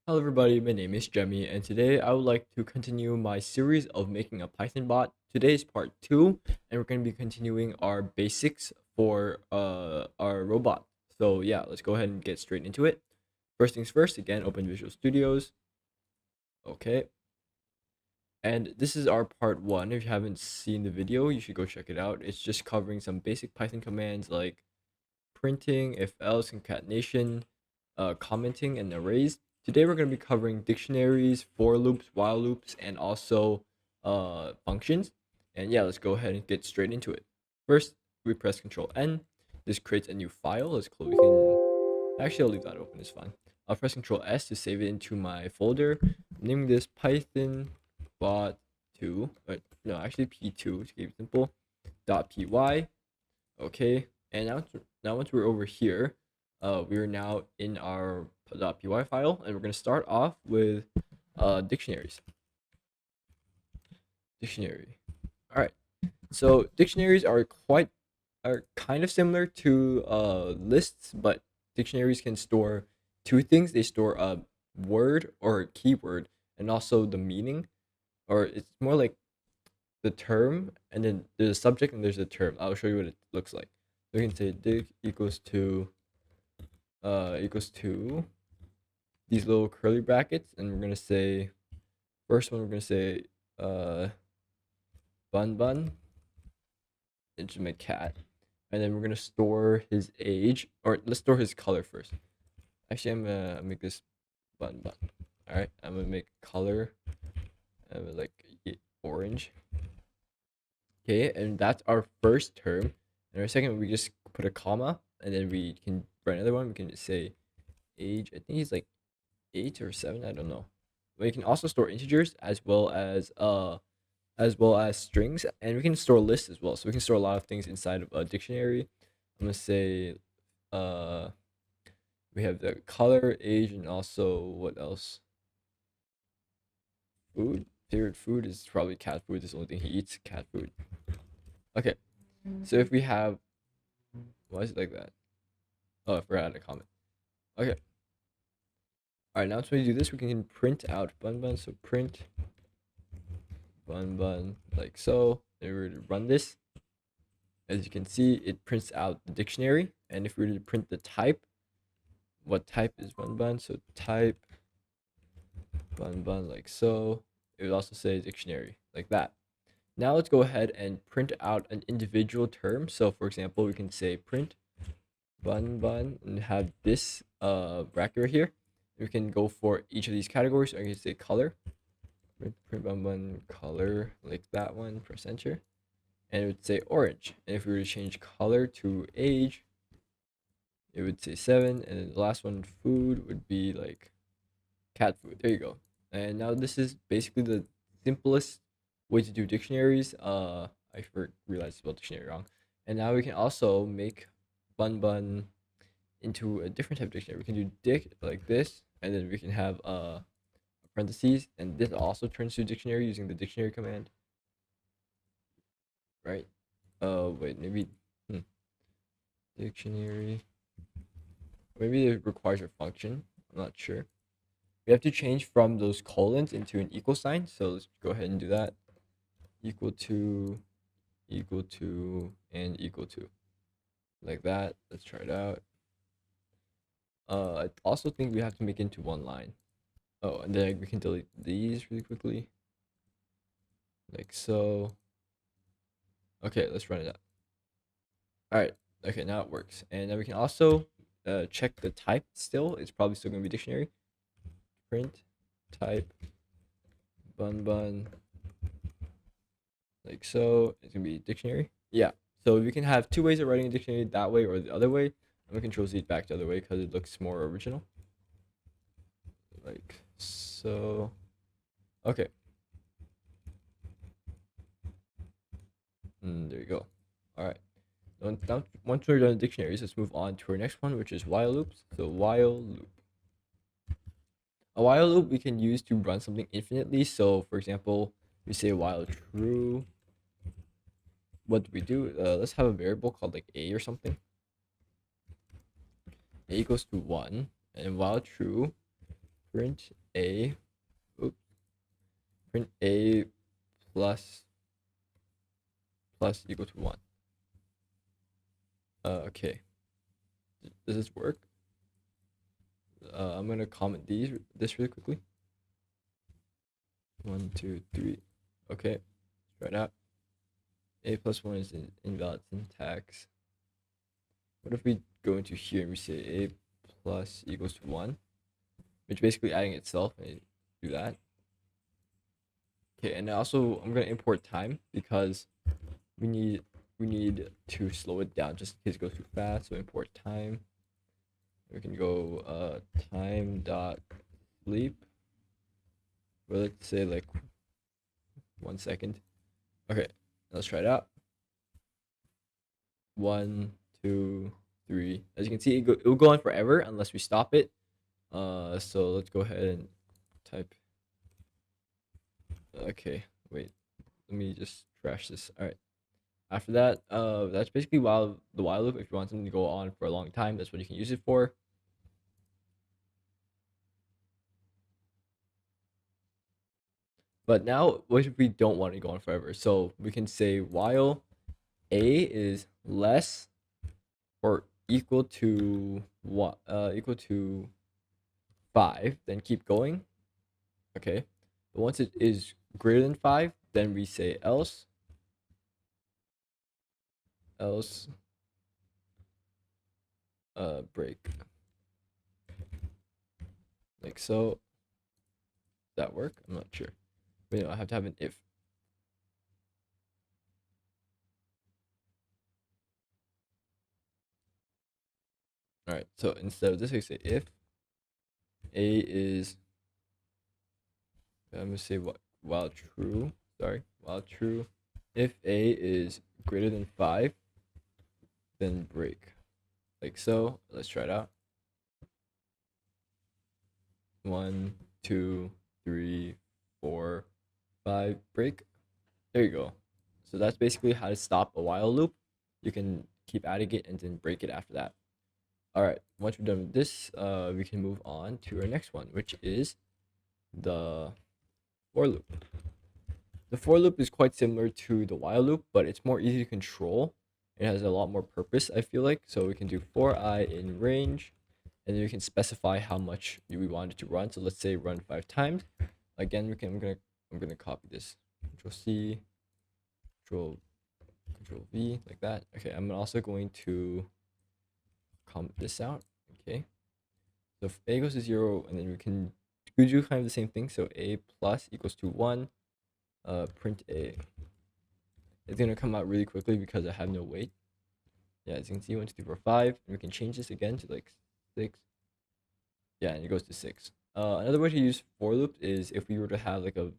Hello everybody, my name is Jemmy and today I would like to continue my series of making a Python bot. Today is part 2 and we're going to be continuing our basics for our robot. So yeah, let's go ahead and get straight into it. First things first, again, open Visual Studios. Okay. And this is our part 1. If you haven't seen the video, you should go check it out. It's just covering some basic Python commands like printing, if else, concatenation, commenting, and arrays. Today we're going to be covering dictionaries, for loops, while loops, and also functions. And yeah, let's go ahead and get straight into it. First, we press Control N. This creates a new file. Let's close. We can actually I'll leave that open. It's fine. I'll press Control S to save it into my folder. I'm naming this Python bot 2. But no, actually P2 to keep it simple. .py. Okay, and now once we're over here, we're now in our .py file, and we're gonna start off with dictionaries. Dictionary. All right. So dictionaries are kind of similar to lists, but dictionaries can store two things. They store a word or a keyword, and also the meaning, or it's more like the term, and then there's a subject and there's a term. I'll show you what it looks like. So we can say dic equals to these little curly brackets, and we're gonna say first one we're gonna say uh bun bun. It's just my cat, and then we're gonna store his age, or let's store his color first. Actually, I'm gonna make this bun bun. All right, I'm gonna make color like orange. Okay, and that's our first term. And our second, we just put a comma, and then we can write another one. We can just say age. I think he's like 8 or 7. I don't know. But you can also store integers as well as strings, and we can store lists as well. So we can store a lot of things inside of a dictionary. I'm gonna say uh we have the color, age, and also what else? Food. Favorite food is probably cat food. This is the only thing he eats, cat food. Okay, so if we have, why is it like that? Oh, I forgot to comment. Okay. All right, now when we do this, we can print out bun bun. So print bun bun like so. And we're to run this. As you can see, it prints out the dictionary. And if we were to print the type, what type is bun bun? So type bun bun like so. It would also say dictionary like that. Now let's go ahead and print out an individual term. So for example, we can say print bun bun and have this bracket right here. We can go for each of these categories. So I can say color, print bun bun color like that one, press enter, and it would say orange. And if we were to change color to age, it would say 7, and then the last one, food, would be like cat food. There you go. And now this is basically the simplest way to do dictionaries. Realized I spelled dictionary wrong. And now we can also make bun bun into a different type of dictionary. We can do dic like this, and then we can have parentheses, and this also turns to a dictionary using the dictionary command. Right? Wait, maybe dictionary. Maybe it requires a function. I'm not sure. We have to change from those colons into an equal sign. So let's go ahead and do that. Equal to, and equal to. Like that. Let's try it out. I also think we have to make it into one line. Oh, and then we can delete these really quickly. Like so. Okay, let's run it out. All right. Okay, now it works. And then we can also check the type still. It's probably still going to be dictionary. Print type bun bun like so. It's going to be dictionary. Yeah. So we can have two ways of writing a dictionary, that way or the other way. I'm going to control Z back the other way because it looks more original. Like so. Okay. There you go. All right. Now, once we're done with dictionaries, let's move on to our next one, which is while loops. So while loop. A while loop we can use to run something infinitely. So for example, we say while true. What do we do? Let's have a variable called like a or something. A equals to 1, and while true, print a, oops, print a plus equal to 1. Okay, does this work? I'm gonna comment this really quickly. 1, 2, 3. Okay, try it out. A plus 1 is an invalid syntax. What if we go into here and we say a plus equals to 1, which basically adding itself, and do that. Okay, and also I'm gonna import time because we need to slow it down just in case it goes too fast. So import time. We can go time dot sleep. Well, let's say like 1 second. Okay, let's try it out. 1, 2, 3. As you can see, it will go on forever unless we stop it. So let's go ahead and type. Okay, wait. Let me just trash this. All right. After that, that's basically the while loop. If you want something to go on for a long time, that's what you can use it for. But now, what if we don't want to go on forever? So we can say while a is less or equal to what? Equal to 5, then keep going. Okay. But once it is greater than 5, then we say else break, like so. Does that work? I'm not sure. But I have to have an if. All right, so instead of this, we say if a is, I'm gonna say while true. Sorry, while true, if a is greater than 5, then break, like so. Let's try it out. 1, 2, 3, 4, 5, break. There you go. So that's basically how to stop a while loop. You can keep adding it and then break it after that. All right, once we're done with this, we can move on to our next one, which is the for loop. The for loop is quite similar to the while loop, but it's more easy to control. It has a lot more purpose, I feel like. So we can do for I in range, and then we can specify how much we want it to run. So let's say run 5 times. Again, I'm gonna copy this. Control C, Control V, like that. Okay, I'm also going to comment this out. Okay, so if a goes to 0, and then we do kind of the same thing. So a plus equals to 1. Print a. It's gonna come out really quickly because I have no weight. Yeah, as you can see, 1, 2, 3, 4, 5. And we can change this again to like 6. Yeah, and it goes to 6. Another way to use for loop is if we were to have like a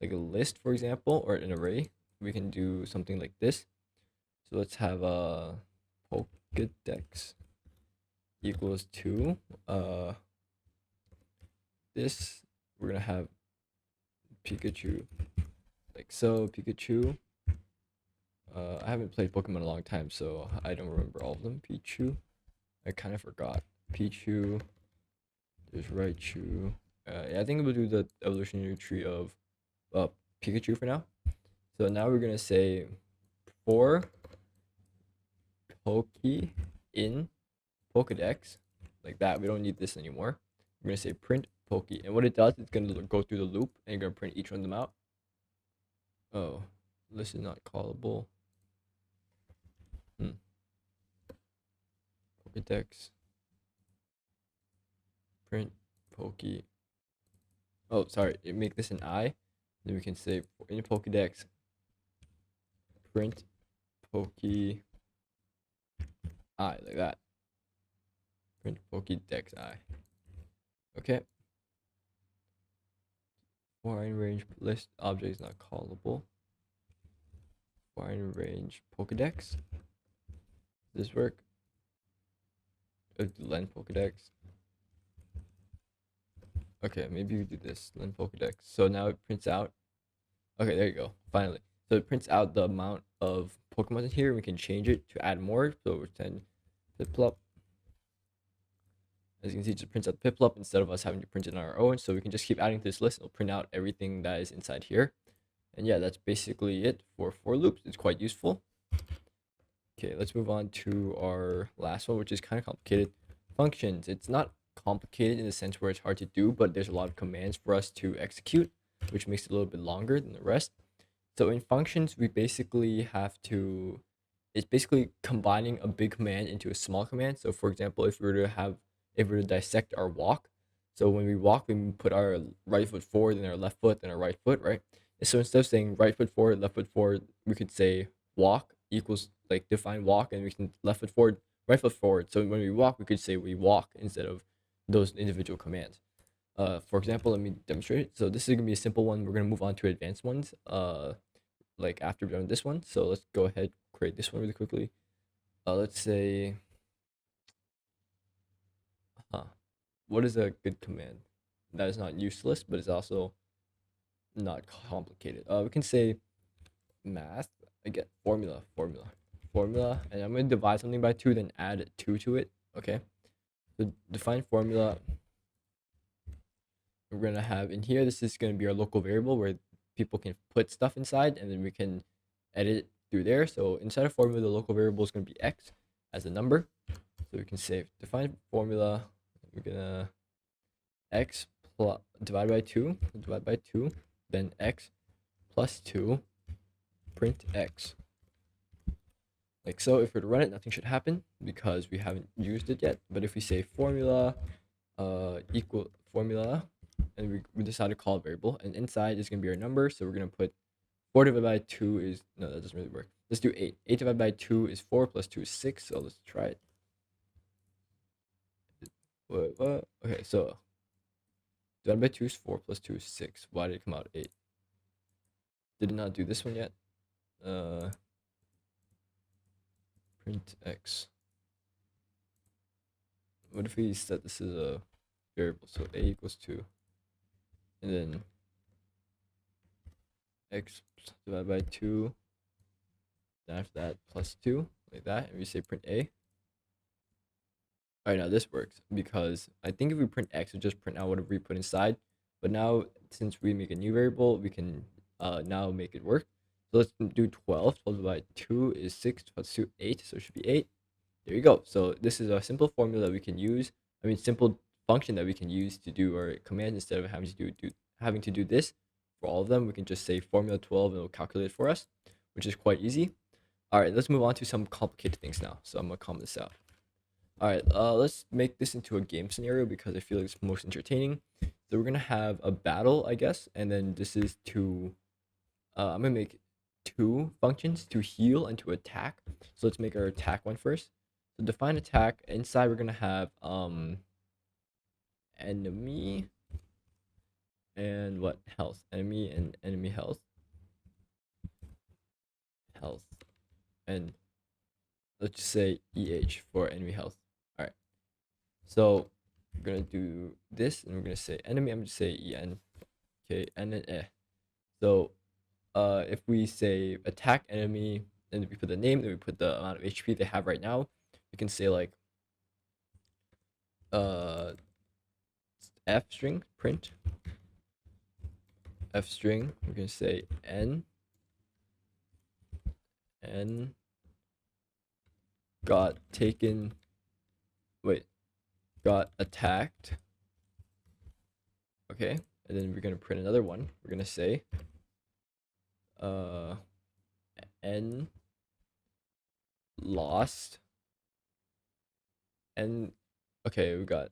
list, for example, or an array, we can do something like this. So let's have a Pokédex equals to this. We're gonna have Pikachu, like so. Pikachu. I haven't played Pokemon in a long time, so I don't remember all of them. Pichu, I kind of forgot. Pichu, there's Raichu. Yeah, I think we'll do the evolutionary tree of Pikachu for now. So now we're gonna say for Poke in Pokedex, like that. We don't need this anymore. We're gonna say print Poke, and what it does, it's gonna go through the loop and you're gonna print each one of them out. Oh, this is not callable. Pokedex print Poke. Oh, sorry. Make this an I. Then we can say in Pokedex print Poke I, like that. Print Pokedex I. Okay. Foreign range list object is not callable. Foreign range Pokedex. Does this work? Len Pokedex. Okay, maybe we do this. Len Pokedex. So now it prints out. Okay, there you go. Finally. So it prints out the amount of Pokemon in here. We can change it to add more. So we're 10 flip flop. As you can see, it just prints out the piplup instead of us having to print it on our own. So we can just keep adding to this list. It'll print out everything that is inside here. And yeah, that's basically it for loops. It's quite useful. Okay, let's move on to our last one, which is kind of complicated. Functions. It's not complicated in the sense where it's hard to do, but there's a lot of commands for us to execute, which makes it a little bit longer than the rest. So in functions, we basically have to, it's basically combining a big command into a small command. So for example, if we were to dissect our walk, so when we walk, we put our right foot forward, and our left foot, and our right foot, right? And so instead of saying right foot forward, left foot forward, we could say walk equals, like, define walk, and we can left foot forward, right foot forward. So when we walk, we could say we walk instead of those individual commands. For example, let me demonstrate it. So this is gonna be a simple one. We're gonna move on to advanced ones. Like after we've done this one. So let's go ahead, create this one really quickly. Let's say, what is a good command that is not useless, but is also not complicated? We can say math, again, formula, and I'm going to divide something by 2, then add 2 to it. Okay, so define formula. We're going to have in here, this is going to be our local variable where people can put stuff inside, and then we can edit through there. So inside of formula, the local variable is going to be x as a number. So we can say define formula. We're gonna x plus divide by 2, then x plus 2, print x. Like so. If we were to run it, nothing should happen because we haven't used it yet. But if we say formula equal formula, and we decide to call a variable, and inside is gonna be our number, so we're gonna put 4 divided by 2 is, no, that doesn't really work. Let's do 8. 8 divided by 2 is 4, plus 2 is 6. So let's try it. What? Okay, so divided by 2 is 4, plus 2 is 6. Why did it come out 8? Did not do this one yet. Print x. What if we set this as a variable? So a equals 2. And then x divided by 2. Then after that, plus 2. Like that. And we say print a. Alright, now this works because I think if we print x, it'll just print out whatever we put inside. But now, since we make a new variable, we can now make it work. So let's do 12. 12 divided by 2 is 6, plus 2, 8. So it should be 8. There you go. So this is a simple formula that we can use. Simple function that we can use to do our command instead of having to do this for all of them. We can just say formula 12 and it'll calculate it for us, which is quite easy. All right, let's move on to some complicated things now. So I'm gonna comment this out. All right, let's make this into a game scenario because I feel like it's most entertaining. So we're gonna have a battle, I guess, and then this is to, I'm gonna make 2 functions, to heal and to attack. So let's make our attack one first. So define attack. Inside we're gonna have enemy and what, health, enemy and enemy health, and let's just say EH for enemy health. All right, so we're gonna do this, and we're gonna say enemy. I'm gonna say en. Okay, and then So, if we say attack enemy, and we put the name, then we put the amount of HP they have right now. We can say like f string print f string. We're gonna say n got taken. Wait, got attacked. Okay, and then we're gonna print another one. We're gonna say n lost, and okay, we got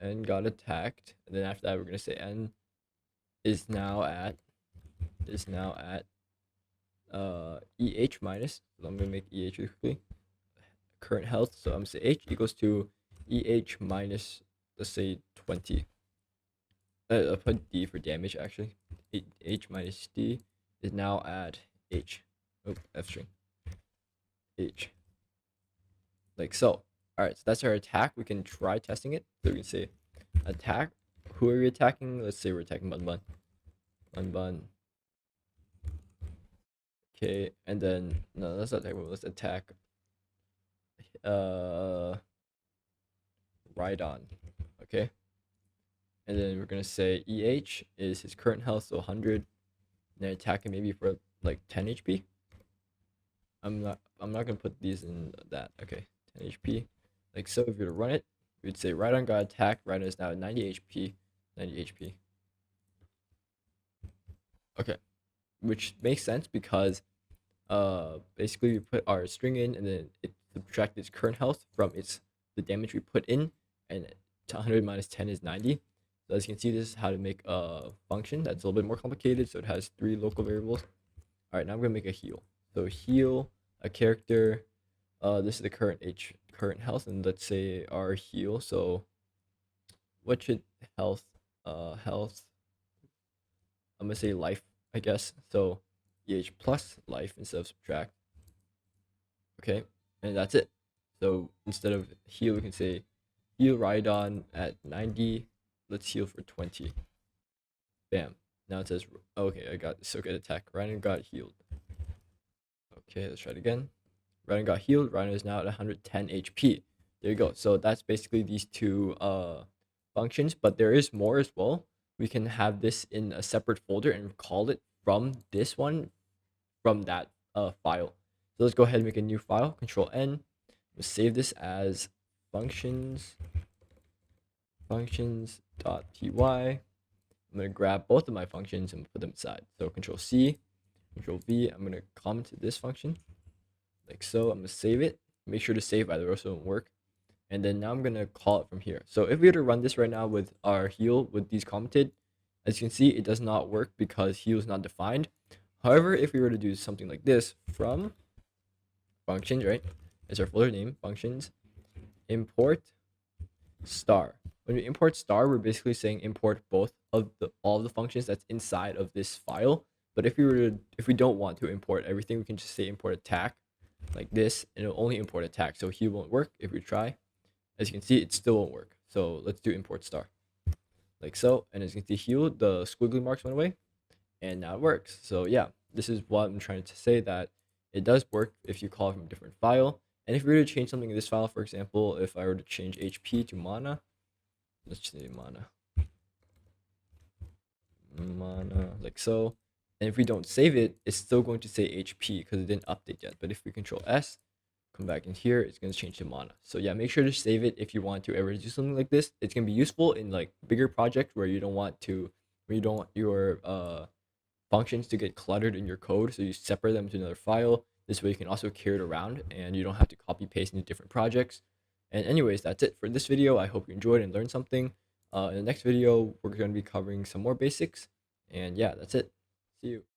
n got attacked, and then after that we're gonna say n is now at EH minus. So I'm gonna make EH really quickly. Current health. So I'm gonna say H equals to EH minus, let's say 20. I'll put D for damage actually. H minus D is now at H. Oh, F string. H. Like so. Alright, so that's our attack. We can try testing it. So we can say attack. Who are we attacking? Let's say we're attacking Bun Bun. Bun Bun. Okay, and then no, let's not attack. Let's attack right on. Okay. And then we're gonna say EH is his current health, so 100. And then attack him maybe for like 10 HP. I'm not gonna put these in that. Okay, 10 HP. Like so, if you were to run it, we'd say Rhydon got attack. Rhydon is now at 90 HP. 90 HP. Okay, which makes sense because basically we put our string in and then it subtracts its current health from the damage we put in, and 100 minus 10 is 90. So as you can see, this is how to make a function that's a little bit more complicated. So it has 3 local variables. All right, now I'm gonna make a heal. So heal a character. This is the current health, and let's say our heal. So what should health health? I'm gonna say life, I guess. So EH plus life instead of subtract. Okay, and that's it. So instead of heal, we can say heal Rhydon at 90. Let's heal for 20. Bam. Now it says, okay, I got so good attack. Rhydon got healed. Okay, let's try it again. Rhydon got healed. Rhydon is now at 110 HP. There you go. So that's basically these two functions, but there is more as well. We can have this in a separate folder and call it from this one, from that file. So let's go ahead and make a new file. Control N. We'll save this as functions.py. I'm gonna grab both of my functions and put them aside. So Control C, Control V. I'm gonna comment this function like so. I'm gonna save it. Make sure to save, either else it won't work. And then now I'm gonna call it from here. So if we were to run this right now with our heal with these commented, as you can see, it does not work because heal is not defined. However, if we were to do something like this, from functions, right? It's our folder name, functions, import star. When we import star, we're basically saying import all the functions that's inside of this file. But if we don't want to import everything, we can just say import attack like this, and it'll only import attack. So heal won't work if we try. As you can see, it still won't work. So let's do import star like so. And as you can see, heal, the squiggly marks went away, and now it works. So yeah, this is what I'm trying to say, that it does work if you call it from a different file. And if we were to change something in this file, for example, if I were to change HP to mana, let's say mana like so. And if we don't save it, it's still going to say HP because it didn't update yet. But if we Control S, come back in here, it's going to change to mana. So yeah, make sure to save it if you want to ever do something like this. It's going to be useful in like bigger projects where you don't want your functions to get cluttered in your code. So you separate them to another file. This way you can also carry it around and you don't have to copy paste into different projects. And anyways, that's it for this video. I hope you enjoyed and learned something. In the next video, we're going to be covering some more basics. And yeah, that's it. See you.